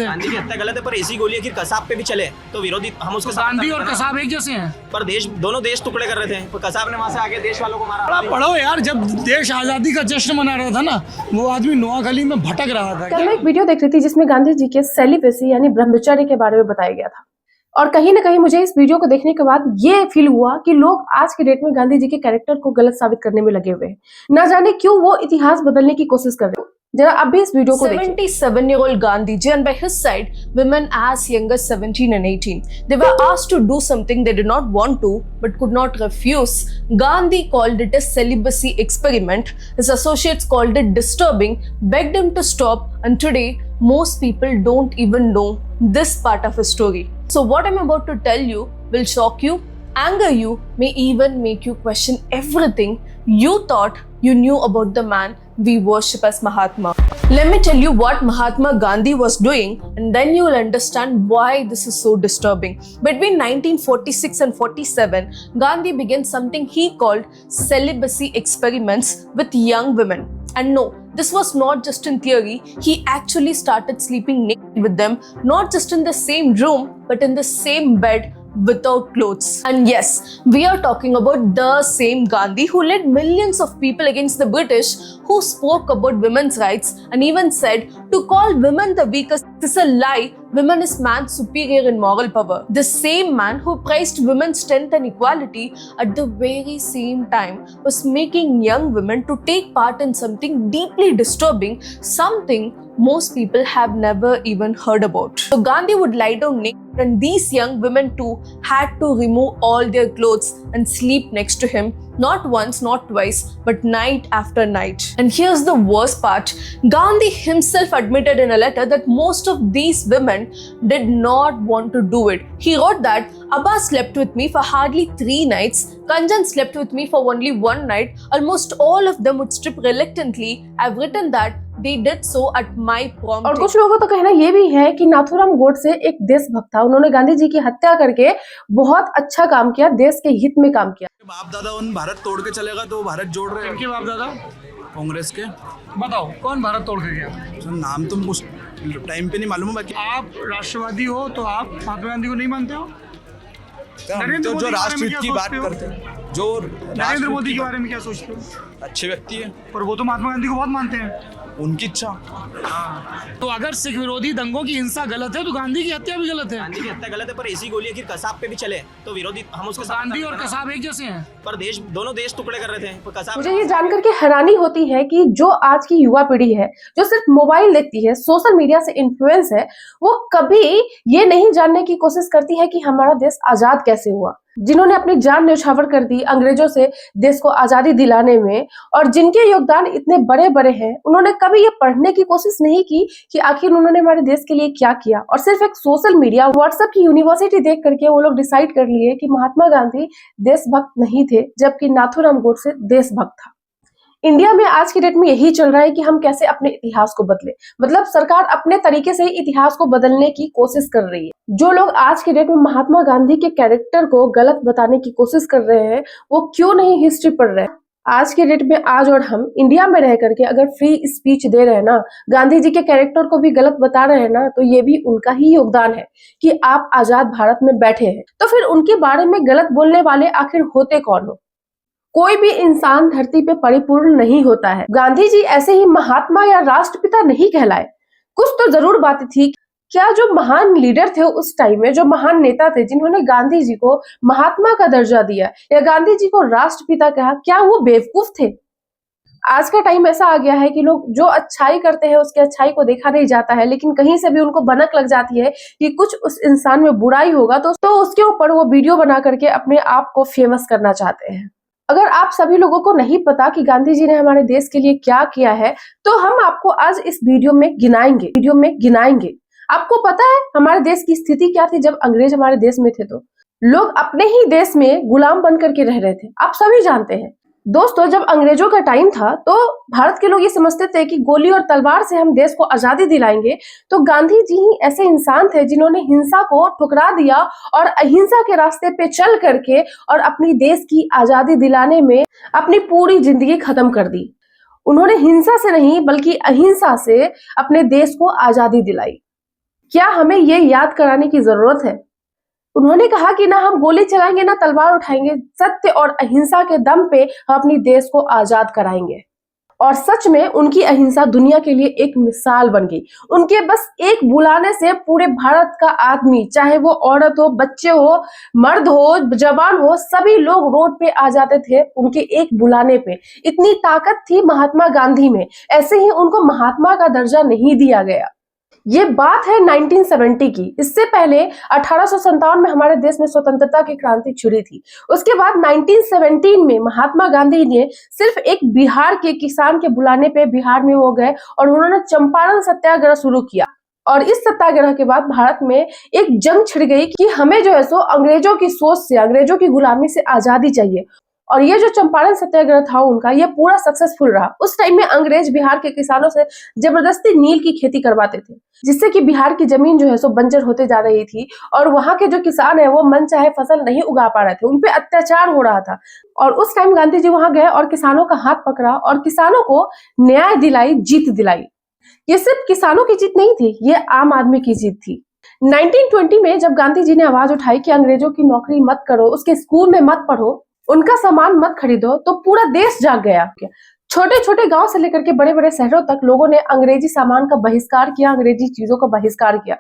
गलत है। गांधी की हत्या गलत है, पर ऐसी गोली अगर कसाब पे भी चले तो विरोधी हम उसके साथ। गांधी और कसाब एक जैसे हैं। पर दोनों देश टुकड़े कर रहे थे, पर कसाब ने वहां से आगे देश वालों को मारा। पढ़ो यार, जब देश आजादी का जश्न मना रहा था ना, वो आदमी नोआखली में भटक रहा था। कल मैं एक वीडियो देख रही थी जिसमें गांधी जी के सेलिबेसी यानी ब्रह्मचर्य के बारे में बताया गया था, और कहीं ना कहीं मुझे इस वीडियो को देखने के बाद ये फील हुआ कि लोग आज के डेट में गांधी जी के कैरेक्टर को गलत साबित करने में लगे हुए हैं। ना जाने क्यों वो इतिहास बदलने की कोशिश कर रहे हैं। जरा अब भी इस वीडियो को देखिए। 77-year-old Gandhiji, and by his side, women as young as 17 and 18. They were asked to do something they did not want to, but could not refuse. Gandhi called it a celibacy experiment. His associates called it disturbing, begged him to stop, and today, most people don't even know this part of his story. So what I'm about to tell you will shock you, anger you, may even make you question everything you thought you knew about the man we worship as Mahatma. Let me tell you what Mahatma Gandhi was doing, and then you will understand why this is so disturbing. Between 1946 and 47, Gandhi began something he called celibacy experiments with young women. And no, this was not just in theory. He actually started sleeping naked with them, not just in the same room, but in the same bed, without clothes. And yes, we are talking about the same Gandhi who led millions of people against the British, who spoke about women's rights and even said to call women the weakest is a lie. Women is man's superior in moral power. The same man who praised women's strength and equality at the very same time was making young women to take part in something deeply disturbing, something most people have never even heard about. So Gandhi would lie down naked, and these young women too had to remove all their clothes and sleep next to him, not once, not twice, but night after night. And here's the worst part. Gandhi himself admitted in a letter that most of these women did not want to do it. He wrote that Abbas slept with me for hardly 3 nights, Kanjan slept with me for only 1 night, almost all of them would strip reluctantly. I've written that they did so at my prompting. और कुछ लोगों का तो कहना ये भी है कि नाथूराम गोडसे एक देशभक्त था, उन्होंने गांधी जी की हत्या करके बहुत अच्छा काम किया, देश के हित में काम किया। बाप दादा उन भारत तोड़ के चलेगा तो भारत जोड़ रहे हैं। इनके बाप दादा कांग्रेस के। बताओ कौन भारत तोड़ के गया? तो नाम तुम उस टाइम पे नहीं मालूम है। बाकी आप राष्ट्रवादी हो तो आप महात्मा गांधी को नहीं मानते हो? तो जो राष्ट्रहित की बात करते हैं, जो नरेंद्र मोदी के बारे में क्या सोचते हो? अच्छे व्यक्ति है, पर वो तो महात्मा गांधी को बहुत मानते हैं। उनकी इच्छा। तो अगर सिख विरोधी दंगों की हिंसा गलत है तो गांधी की हत्या भी गलत है। गांधी की हत्या गलत है, पर ऐसी गोली अगर कसाब पे भी चले तो विरोधी हम उसके साथ। गांधी और कसाब एक जैसे हैं। पर दोनों देश टुकड़े कर रहे थे, पर कसाब। मुझे ये जानकर के हैरानी होती है कि जो आज की युवा पीढ़ी है, जो सिर्फ मोबाइल देखती है, सोशल मीडिया से इन्फ्लुएंस है, वो कभी ये नहीं जानने की कोशिश करती है कि हमारा देश आजाद कैसे हुआ। जिन्होंने अपनी जान न्यौछावर कर दी अंग्रेजों से देश को आजादी दिलाने में, और जिनके योगदान इतने बड़े बड़े हैं, उन्होंने कभी ये पढ़ने की कोशिश नहीं की कि आखिर उन्होंने हमारे देश के लिए क्या किया। और सिर्फ एक सोशल मीडिया, व्हाट्सएप की यूनिवर्सिटी देख करके वो लोग डिसाइड कर लिए कि महात्मा गांधी देशभक्त नहीं थे, जबकि नाथूराम गोडसे देशभक्त था। इंडिया में आज की डेट में यही चल रहा है कि हम कैसे अपने इतिहास को बदले, मतलब सरकार अपने तरीके से इतिहास को बदलने की कोशिश कर रही है। जो लोग आज की डेट में महात्मा गांधी के कैरेक्टर को गलत बताने की कोशिश कर रहे हैं, वो क्यों नहीं हिस्ट्री पढ़ रहे हैं? आज के डेट में आज और हम इंडिया में रह करके अगर फ्री स्पीच दे रहे हैं ना, गांधी जी के कैरेक्टर को भी गलत बता रहे हैं ना, तो ये भी उनका ही योगदान है कि आप आजाद भारत में बैठे हैं। तो फिर उनके बारे में गलत बोलने वाले आखिर होते कौन हो? कोई भी इंसान धरती पे परिपूर्ण नहीं होता है। गांधी जी ऐसे ही महात्मा या राष्ट्रपिता नहीं कहलाए। कुछ तो जरूर बातें थी। क्या जो महान लीडर थे उस टाइम में, जो महान नेता थे जिन्होंने गांधी जी को महात्मा का दर्जा दिया या गांधी जी को राष्ट्रपिता कहा, क्या वो बेवकूफ थे? आज का टाइम ऐसा आ गया है कि लोग जो अच्छाई करते हैं उसके अच्छाई को देखा नहीं जाता है, लेकिन कहीं से भी उनको भनक लग जाती है कि कुछ उस इंसान में बुराई होगा तो उसके ऊपर वो वीडियो बना करके अपने आप को फेमस करना चाहते हैं। अगर आप सभी लोगों को नहीं पता कि गांधी जी ने हमारे देश के लिए क्या किया है, तो हम आपको आज इस वीडियो में गिनाएंगे। आपको पता है हमारे देश की स्थिति क्या थी जब अंग्रेज हमारे देश में थे? तो लोग अपने ही देश में गुलाम बन करके रह रहे थे, आप सभी जानते हैं। दोस्तों, जब अंग्रेजों का टाइम था तो भारत के लोग ये समझते थे कि गोली और तलवार से हम देश को आजादी दिलाएंगे। तो गांधी जी ही ऐसे इंसान थे जिन्होंने हिंसा को ठुकरा दिया और अहिंसा के रास्ते पे चल करके और अपनी देश की आजादी दिलाने में अपनी पूरी जिंदगी खत्म कर दी। उन्होंने हिंसा से नहीं बल्कि अहिंसा से अपने देश को आजादी दिलाई। क्या हमें ये याद कराने की जरूरत है? उन्होंने कहा कि ना हम गोली चलाएंगे ना तलवार उठाएंगे, सत्य और अहिंसा के दम पे हम अपनी देश को आजाद कराएंगे। और सच में उनकी अहिंसा दुनिया के लिए एक मिसाल बन गई। उनके बस एक बुलाने से पूरे भारत का आदमी, चाहे वो औरत हो, बच्चे हो, मर्द हो, जवान हो, सभी लोग रोड पे आ जाते थे उनके एक बुलाने पे। इतनी ताकत थी महात्मा गांधी में। ऐसे ही उनको महात्मा का दर्जा नहीं दिया गया। ये बात है 1970 की। इससे पहले 1857 में हमारे देश में स्वतंत्रता की क्रांति छिड़ी थी। उसके बाद 1917 में महात्मा गांधी ने सिर्फ एक बिहार के किसान के बुलाने पे बिहार में वो गए और उन्होंने चंपारण सत्याग्रह शुरू किया। और इस सत्याग्रह के बाद भारत में एक जंग छिड़ गई कि हमें जो है सो अंग्रेजों की सोच से, अंग्रेजों की गुलामी से आजादी चाहिए। और ये जो चंपारण सत्याग्रह था उनका, ये पूरा सक्सेसफुल रहा। उस टाइम में अंग्रेज बिहार के किसानों से जबरदस्ती नील की खेती करवाते थे, जिससे कि बिहार की जमीन जो है सो बंजर होते जा रही थी और वहां के जो किसान है वो मन चाहे फसल नहीं उगा पा रहे थे, उनपे अत्याचार हो रहा था। और उस टाइम गांधी जी वहां गए और किसानों का हाथ पकड़ा और किसानों को न्याय दिलाई, जीत दिलाई। ये सिर्फ किसानों की जीत नहीं थी, ये आम आदमी की जीत थी। 1920 में जब गांधी जी ने आवाज उठाई कि अंग्रेजों की नौकरी मत करो, उसके स्कूल में मत पढ़ो, उनका सामान मत खरीदो, तो पूरा देश जाग गया। छोटे छोटे गांव से लेकर के बड़े बड़े शहरों तक लोगों ने अंग्रेजी सामान का बहिष्कार किया, अंग्रेजी चीजों का बहिष्कार किया।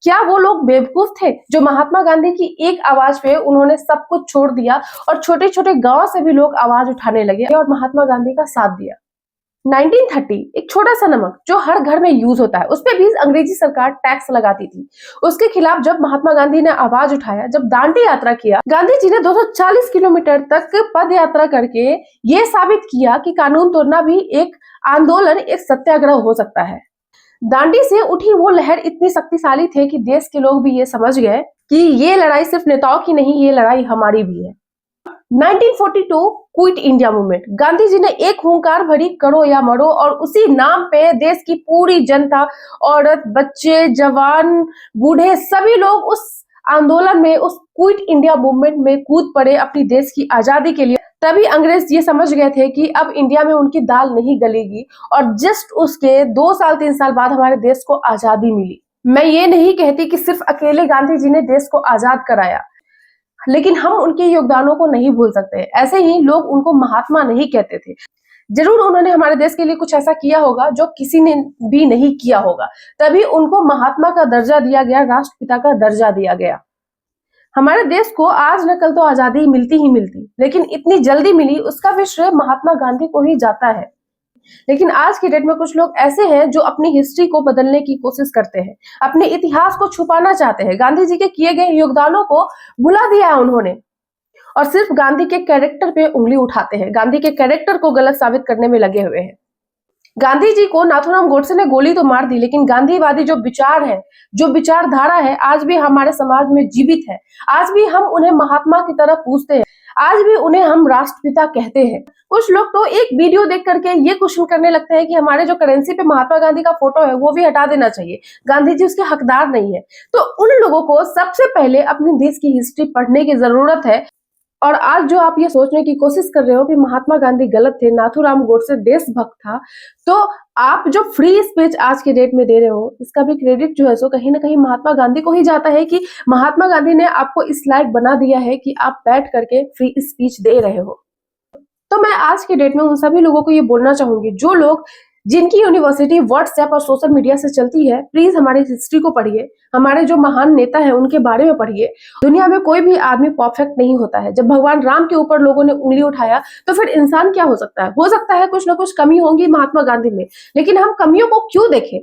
क्या वो लोग बेवकूफ थे जो महात्मा गांधी की एक आवाज पे उन्होंने सब कुछ छोड़ दिया और छोटे छोटे गांव से भी लोग आवाज उठाने लगे और महात्मा गांधी का साथ दिया। 1930 एक छोटा सा नमक जो हर घर में यूज होता है, उस पे भी अंग्रेजी सरकार टैक्स लगाती थी। उसके खिलाफ जब महात्मा गांधी ने आवाज उठाया, जब दांडी यात्रा किया, गांधी जी ने 240 किलोमीटर तक पद यात्रा करके ये साबित किया कि कानून तोड़ना भी एक आंदोलन, एक सत्याग्रह हो सकता है। दांडी से उठी वो लहर इतनी शक्तिशाली थी कि देश के लोग भी ये समझ गए कि ये लड़ाई सिर्फ नेताओं की नहीं, ये लड़ाई हमारी भी है। 1942 quit India movement. Gandhi ji ने एक हुंकार भरी, करो या मरो, और उसी नाम पे देश की पूरी जनता, औरत, बच्चे, जवान, बूढ़े, सभी लोग उस आंदोलन में, उस क्विट इंडिया मूवमेंट में कूद पड़े अपनी देश की आजादी के लिए। तभी अंग्रेज ये समझ गए थे कि अब इंडिया में उनकी दाल नहीं गलेगी और जस्ट उसके 2 साल 3 साल बाद हमारे देश को आजादी मिली। मैं ये नहीं कहती कि सिर्फ अकेले गांधी जी ने देश को आजाद कराया, लेकिन हम उनके योगदानों को नहीं भूल सकते। ऐसे ही लोग उनको महात्मा नहीं कहते थे। जरूर उन्होंने हमारे देश के लिए कुछ ऐसा किया होगा जो किसी ने भी नहीं किया होगा, तभी उनको महात्मा का दर्जा दिया गया, राष्ट्रपिता का दर्जा दिया गया। हमारे देश को आज न कल तो आजादी मिलती ही मिलती, लेकिन इतनी जल्दी मिली उसका भी श्रेय महात्मा गांधी को ही जाता है। लेकिन आज की डेट में कुछ लोग ऐसे हैं जो अपनी हिस्ट्री को बदलने की कोशिश करते हैं, अपने इतिहास को छुपाना चाहते हैं। गांधी जी के किए गए योगदानों को भुला दिया है उन्होंने और सिर्फ गांधी के कैरेक्टर पे उंगली उठाते हैं, गांधी के कैरेक्टर को गलत साबित करने में लगे हुए हैं। गांधी जी को नाथूराम गोडसे ने गोली तो मार दी, लेकिन गांधीवादी जो विचार है, जो विचारधारा है, आज भी हमारे समाज में जीवित है। आज भी हम उन्हें महात्मा की तरह पूछते हैं, आज भी उन्हें हम राष्ट्रपिता कहते हैं। कुछ लोग तो एक वीडियो देख करके ये क्वेश्चन करने लगते हैं कि हमारे जो करेंसी पे महात्मा गांधी का फोटो है वो भी हटा देना चाहिए, गांधी जी उसके हकदार नहीं है। तो उन लोगों को सबसे पहले अपने देश की हिस्ट्री पढ़ने की जरूरत है। और आज जो आप ये सोचने की कोशिश कर रहे हो कि महात्मा गांधी गलत थे, नाथूराम गोडसे देशभक्त था, तो आप जो फ्री स्पीच आज के डेट में दे रहे हो, इसका भी क्रेडिट जो है सो कहीं ना कहीं महात्मा गांधी को ही जाता है कि महात्मा गांधी ने आपको इस लायक बना दिया है कि आप बैठ करके फ्री स्पीच दे रहे हो। तो मैं आज के डेट में उन सभी लोगों को ये बोलना चाहूंगी, जो लोग जिनकी यूनिवर्सिटी व्हाट्सएप और सोशल मीडिया से चलती है, प्लीज हमारी हिस्ट्री को पढ़िए, हमारे जो महान नेता है उनके बारे में पढ़िए। दुनिया में कोई भी आदमी परफेक्ट नहीं होता है। जब भगवान राम के ऊपर लोगों ने उंगली उठाया तो फिर इंसान क्या हो सकता है? हो सकता है कुछ ना कुछ कमी होंगी महात्मा गांधी में, लेकिन हम कमियों को क्यों देखें?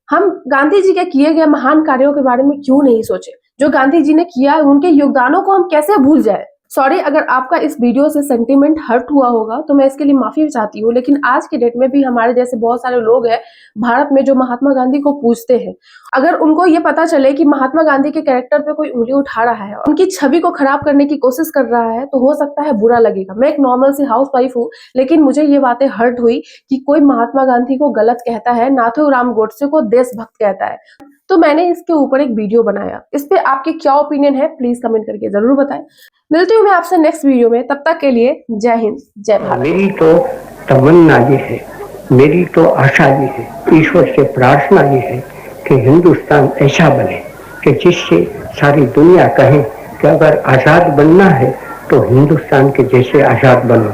हम गांधी जी के किए गए महान कार्यों के बारे में क्यों नहीं सोचे? जो गांधी जी ने किया, उनके योगदानों को हम कैसे भूल जाए? सॉरी अगर आपका इस वीडियो से सेंटीमेंट हर्ट हुआ होगा तो मैं इसके लिए माफी चाहती हूँ, लेकिन आज के डेट में भी हमारे जैसे बहुत सारे लोग हैं भारत में जो महात्मा गांधी को पूजते हैं। अगर उनको ये पता चले कि महात्मा गांधी के कैरेक्टर पे कोई उंगली उठा रहा है, उनकी छवि को खराब करने की कोशिश कर रहा है, तो हो सकता है बुरा लगेगा। मैं एक नॉर्मल सी हाउस वाइफ हूँ, लेकिन मुझे ये बातें हर्ट हुई कि कोई महात्मा गांधी को गलत कहता है, नाथूराम गोडसे को देशभक्त कहता है। तो मैंने इसके ऊपर एक वीडियो बनाया। इस पे आपके क्या ओपिनियन है प्लीज कमेंट करके जरूर बताएं। मिलती हूँ मैं आपसे नेक्स्ट वीडियो में, तब तक के लिए जय हिंद, जय भारत। मेरी तो तमन्ना ये है, मेरी तो आशा ये है, ईश्वर से प्रार्थना ये है कि कि हिंदुस्तान ऐसा बने कि जिससे सारी दुनिया कहे कि अगर आज़ाद बनना है तो हिंदुस्तान के जैसे आज़ाद बनो।